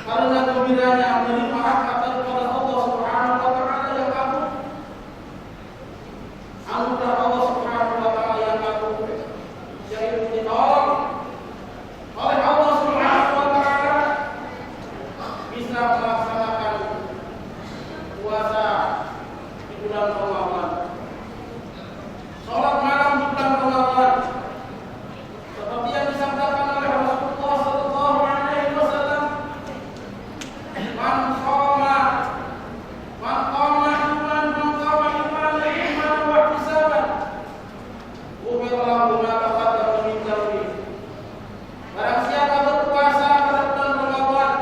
karena gembiranya menerima hak daripada Allah Subhanahu wa taala yang agung, anugerah Allah Subhanahu wa taala yang agung, yaitu ditolong oleh Allah Subhanahu wa taala bisa melaksanakan puasa di bulan Ramadan, sholat malam di bulan Ramadan, seperti yang disabdakan oleh Rasulullah sallallahu alaihi wasallam, man qama imanan wa ihtisaban ghufira lahu ma taqaddama min dhanbi. Barang siapa berpuasa pada bulan Ramadan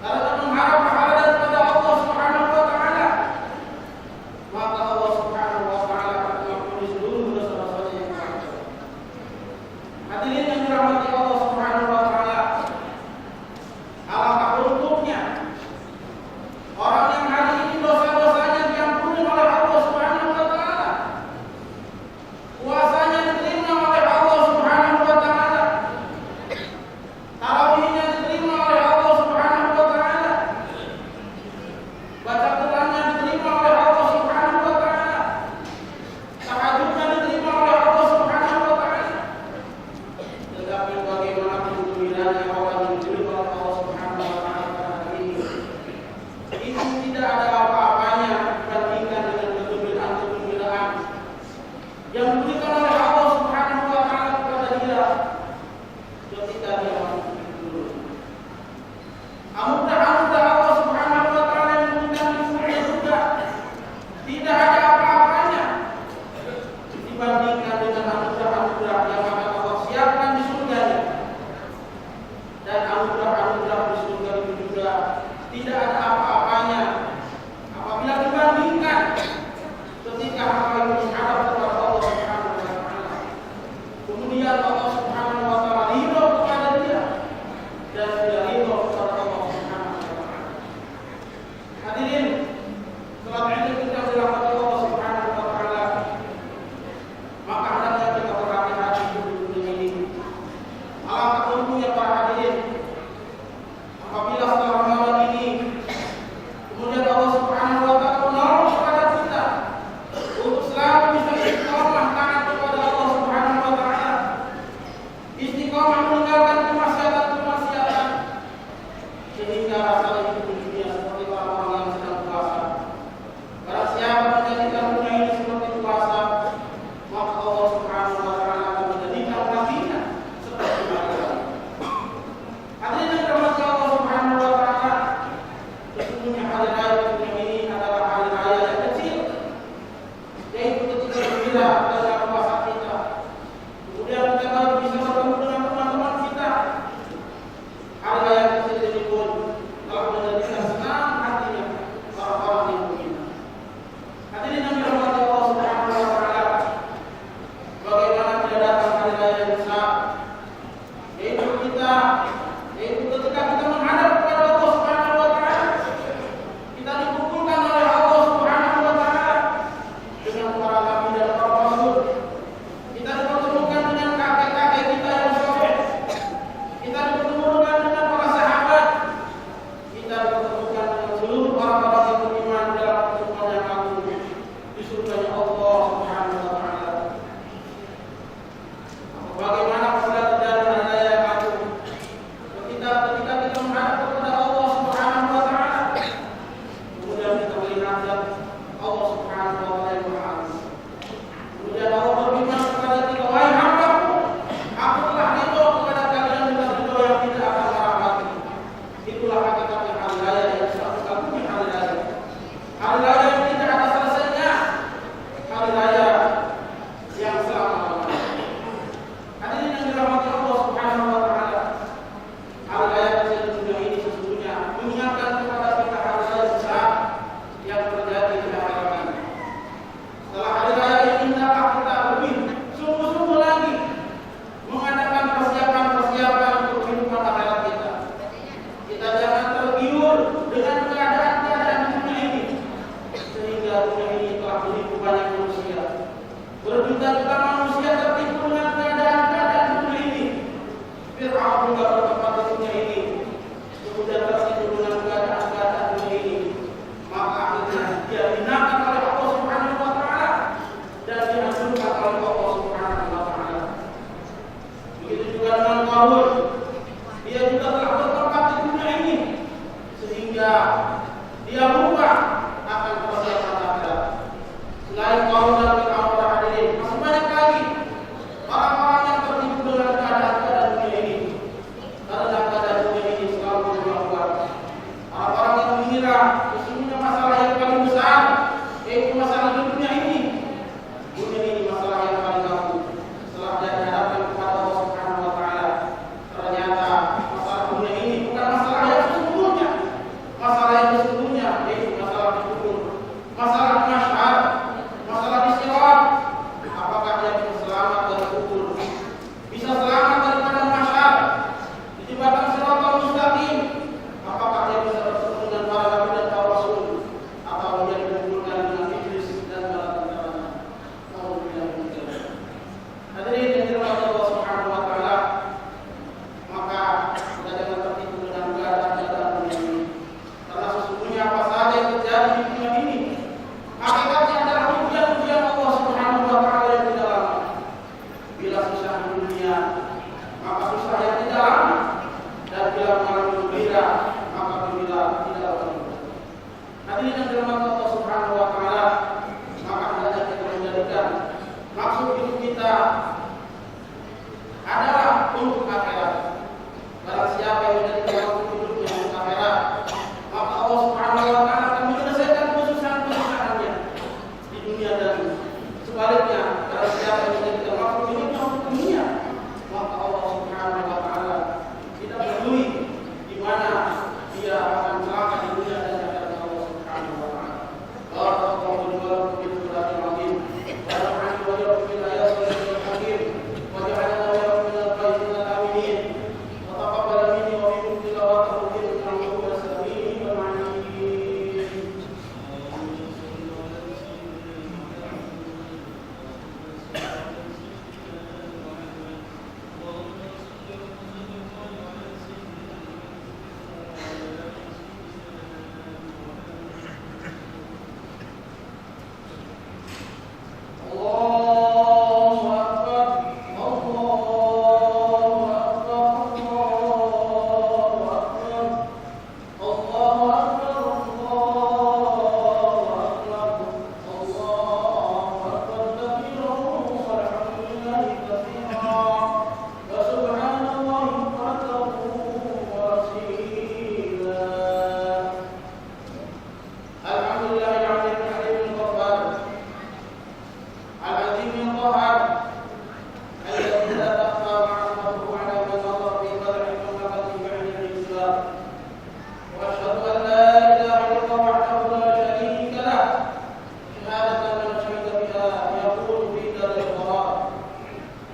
karena mengharap pahala daripada Allah Subhanahu wa taala, maka Allah Subhanahu wa taala akan mengampuni seluruh dosa-dosanya yang ada. Hadirin yang dirahmati Allah Subhanahu wa taala, alangkah beruntungnya orang yang hari ini dosa-dosanya diampuni oleh Allah Subhanahu wa taala, puasanya diterima oleh Allah Subhanahu wa taala, tarawihnya diterima oleh Allah Subhanahu wa taala, baca Qur'annya diterima oleh Allah Subhanahu wa taala, tahajudnya diterima oleh Allah Subhanahu wa taala. Tetapi bagaimanapun gembiranya orang yang diterima oleh Allah Subhanahu wa taala pada hari ini tidak ada apa-apanya dibandingkan dengan kegembiraan yang diberikan oleh Allah Subhanahu wa taala kepada dia ketika dia masuk dulu. Anugerah Allah Subhanahu wa taala yang diberikan di surga juga tidak ada apa-apanya dibandingkan dengan anugerah yang akan Allah siapkan di surganya. Dan anugerah di surga itu juga tidak ada apa-apanya apabila dibandingkan ketika hamba itu menghadap kepada Allah Subhanahu wa taala. Kemudian Allah Subhanahu wa taala ridho kepada dia dan dia ridho kepada Allah Subhanahu wa taala. Hadirin, salat Idul Fitri yang dirahmati Allah Subhanahu wa taala, maka hendaknya kita berhati-hati di dunia ini. Alangkah beruntungnya para hadirin apabila setelah Ramadan ini dia lupa akan persiapan akhirat. Selain kaum dan kaum hadirin, masih banyak lagi orang-orang yang tertipu dengan keadaan dunia ini. Karena keadaan dunia ini selalu berubah. Orang-orang yang mengira sesungguhnya masalah yang paling besar yaitu masalah di dunia ini. Dunia ini masalah yang paling gampang. Setelah dia dihadapkan kepada Allah Subhanahu wa taala, ternyata masalah dunia ini bukan masalah yang sesungguhnya. Masalah yang sesungguhnya yaitu masalah kubur, masalah mahsyar, masalah di sirat. Apakah dia bisa selamat dari kubur? Bisa selamat daripada mahsyar? Di jembatan Shiratal Mustaqim, apakah dia bisa bertemu dengan para nabi dan para rasul? Atau dia dikumpulkan dengan iblis dan para tentaranya? Alhamdulillah. Hadirin yang dirahmati Allah Subhanahu wa taala, maka kita jangan tertipu dengan keadaan dunia ini. Karena sesungguhnya apa saja yang terjadi di dunia ini hakikatnya adalah ujian-ujian Allah Subhanahu wa taala yang tidak lama. Bila susah di dunia, maka susah yang tidak lama. Dan bila mengalami gembira, maka gembira tidak lama. Hadirin yang dirahmati Allah Subhanahu wa taala, maka hendaknya kita menjadikan maksud hidup kita adalah untuk akhirat. Barang siapa yang menjadikan maksud hidupnya untuk akhirat, maka Allah Subhanahu wa taala akan menyelesaikan kesusahan-kesusahannya di dunia dan sebaliknya. Barang siapa yang menjadikan maksud hidupnya untuk dunia, maka Allah Subhanahu wa taala tidak peduli di mana dia akan celaka di dunia dan di akhirat Allah Subhanahu wa taala. Barakallahu li wa lakum fil Qur'anil azim. Wa nafa'ani wa iyyakum bil ayati wal hakim. Wa ja'alna wa iyyakum minal qanitin aminin. Wa taqabbal minni wa minkum tilawatahu innahu as-sami'ul 'alim. Allahu akbar, Allahu akbar, Allahu akbar, Allahu akbar, Allahu akbar, Allahu akbar katsiran walhamdulillahi katsiran wa subhanallahi bukratan wa asila. Alhamdulillahil 'azimil halimil ghaffar العظيم القهار الذي لا تخفى معرفته على من نظر في قدر ومقت بعين الإسلام. وأشهد أن لا إله إلا الله وحده لا شريك له شهادة من شهد بها يقول في دار القرار.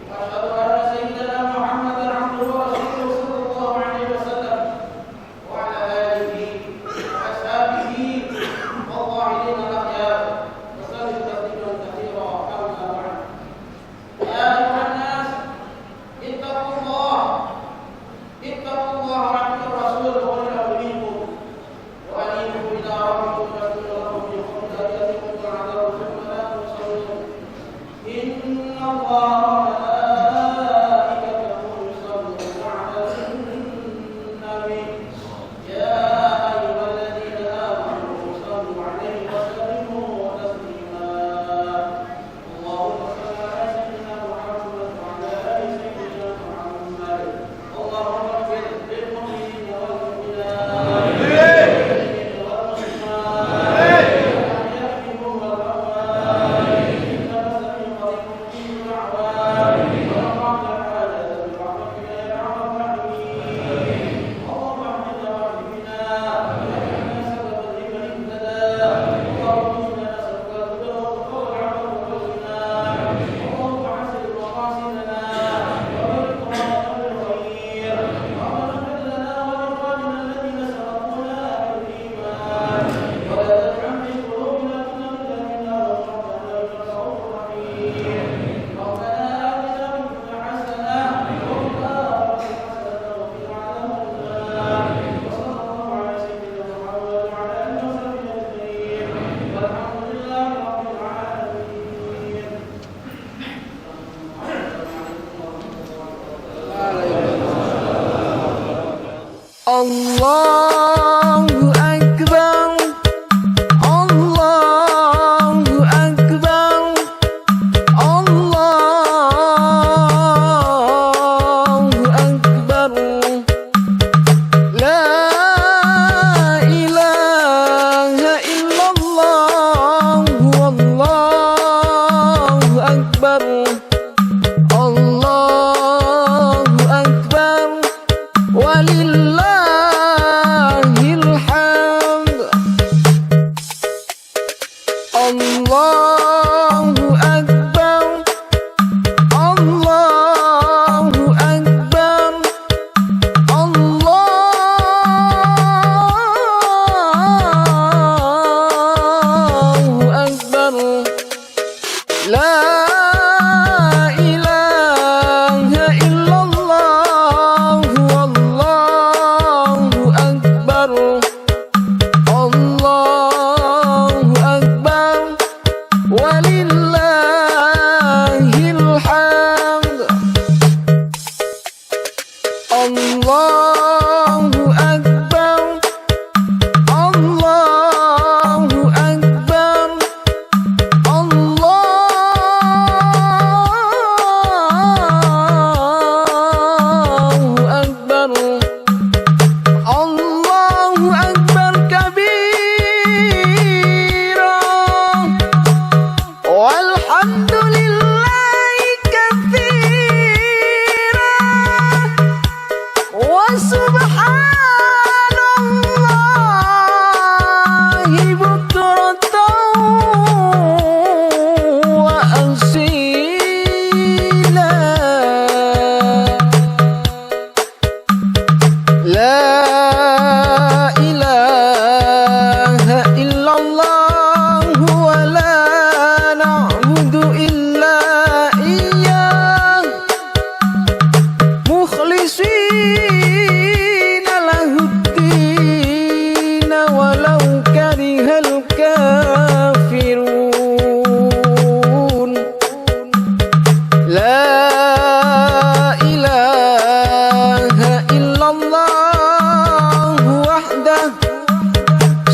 وأشهد أن سيدنا محمدا عبده ورسوله صلى الله عليه وسلم وعلى آله وأصحابه الطاهرين الأخيار وسلم تسليما كثيرا. أما بعد، يا أيها الناس اتقوا الله وأطيعوا الرسول وأولي الأمر منكم وأنيبوا إلى ربكم واسجدوا له بحمد أيديكم وعذروا ثم لا تنصرون. إن الله وملائكته يصلون على النبي يا أيها الذين آمنوا صلوا عليه وسلموا تسليما. اللهم صل على سيدنا محمد وعلى آل سيدنا محمد. اللهم اغفر للمؤمنين والمؤمنات والمسلمين والمسلمات الأحياء منهم والأموات إنك سميع قريب مجيب الدعوات ورفعت الحاجات برحمتك يا أرحم الراحمين. اللهم اهدنا واهدنا واجعلنا سببا لمن اهتدى. اللهم إنا نسألك الهدى والتقى والعفو والغنى. اللهم حسن مقاصدنا وبلغنا بالخير. اللهم اغفر لنا ولإخواننا الذين سبقونا بالإيمان ولا تجعل في قلوبنا غلا للذين آمنوا ربنا إنك رؤوف رحيم. ربنا آتنا في الدنيا حسنة وفي الآخرة حسنة وقنا عذاب النار. وصلى الله على سيدنا محمد وعلى آله وصحبه أجمعين والحمد لله رب العالمين. Allahu Akbar.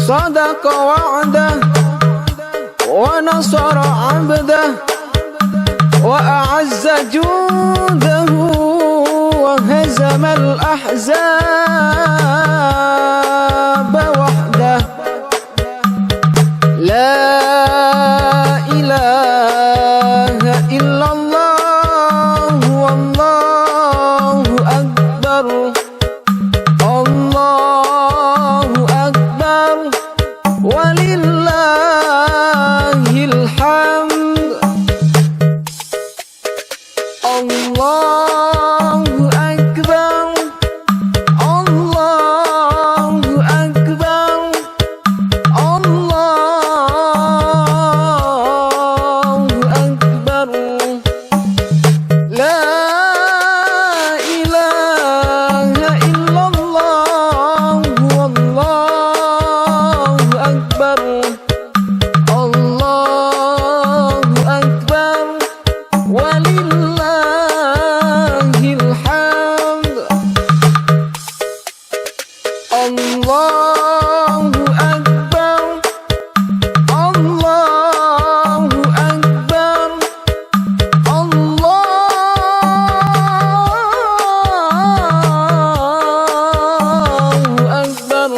صدق وعده ونصر عبده وأعز جوده وهزم الأحزاب وحده. لا إله إلا الله والله أكبر الله أكبر ولله الحمد. الله أكبر الله أكبر الله أكبر. لا إله إلا الله والله أكبر الله أكبر ولله الحمد. الله أكبر الله أكبر الله أكبر.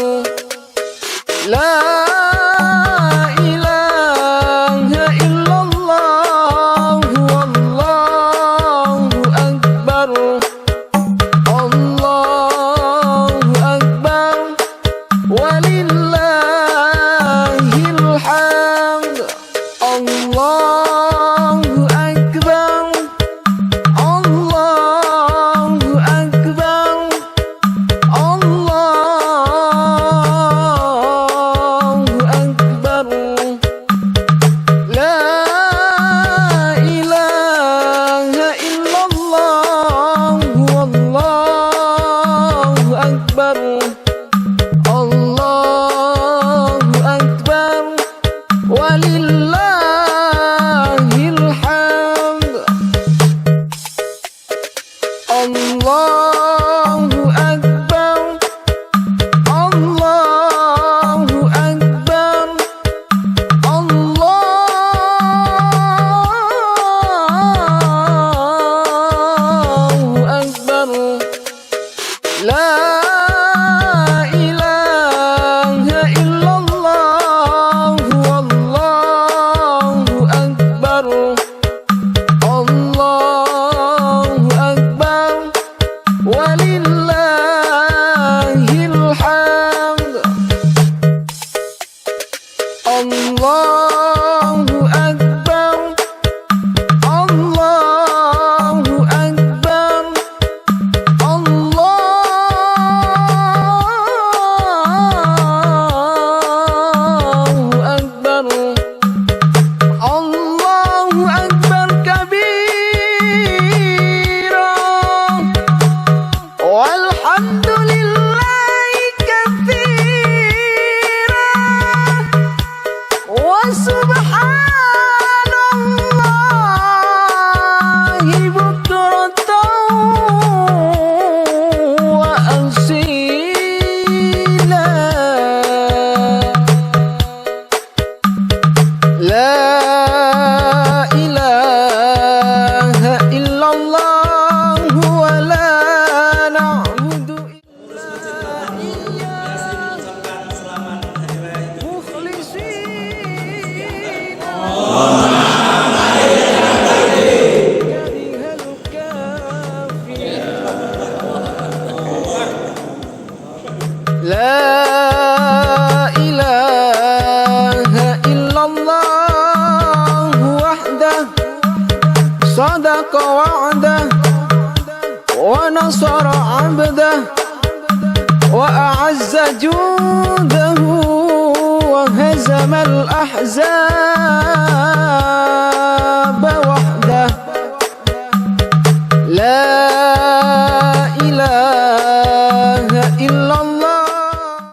لا إله إلا الله والله أكبر الله أكبر ولله الحمد. الله أكبر الله أكبر الله أكبر. لا إله إلا الله والله أكبر الله أكبر ولله الحمد. الله أكبر الله أكبر الله أكبر. لا إله إلا الله والله أكبر الله أكبر ولله الحمد. الله أكبر الله أكبر الله أكبر. الله أكبر كبيرا والحمد لله كثيرا وسبحان الله بكرة وأصيلا. لا إله إلا الله ولا نعبد إلا إياه مخلصين كره الكافرون. لا إله إلا الله وحده صدق وعده ونصر عبده وأعز جوده وهزم الأحزاب